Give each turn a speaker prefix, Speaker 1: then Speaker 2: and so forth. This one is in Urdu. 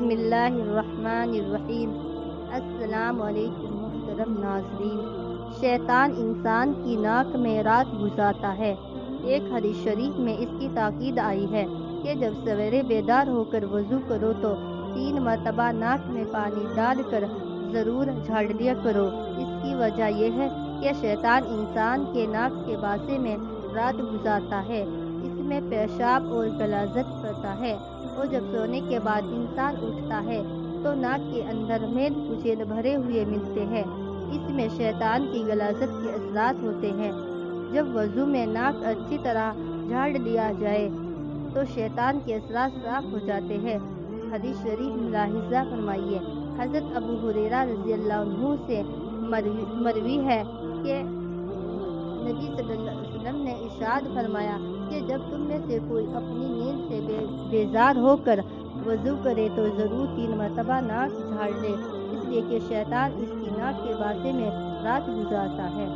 Speaker 1: بسم اللہ الرحمن الرحیم۔ السلام علیکم محترم ناظرین۔ شیطان انسان کی ناک میں رات گزارتا ہے۔ ایک حدیث شریف میں اس کی تاکید آئی ہے کہ جب سویرے بیدار ہو کر وضو کرو تو 3 مرتبہ ناک میں پانی ڈال کر ضرور جھاڑ لیا کرو۔ اس کی وجہ یہ ہے کہ شیطان انسان کے ناک کے باسے میں رات گزارتا ہے، اس میں پیشاب اور غلاظت کرتا ہے، اور جب سونے کے بعد انسان اٹھتا ہے تو ناک کے اندر میل کچیل بھرے ہوئے ملتے ہیں۔ اس میں شیطان کی غلاظت کے اثرات ہوتے ہیں۔ جب وضو میں ناک اچھی طرح جھاڑ لیا جائے تو شیطان کے اثرات صاف ہو جاتے ہیں۔ حدیث شریف ملاحظہ فرمائیے۔ حضرت ابو ہریرہ رضی اللہ عنہ سے مروی ہے کہ نبی صلی اللہ علیہ وسلم نے ارشاد فرمایا کہ جب تم میں سے کوئی اپنی نیند سے بیزار ہو کر وضو کرے تو ضرور 3 مرتبہ ناک جھاڑ لے، اس لیے کہ شیطان اس کی ناک کے باسے میں رات گزارتا ہے۔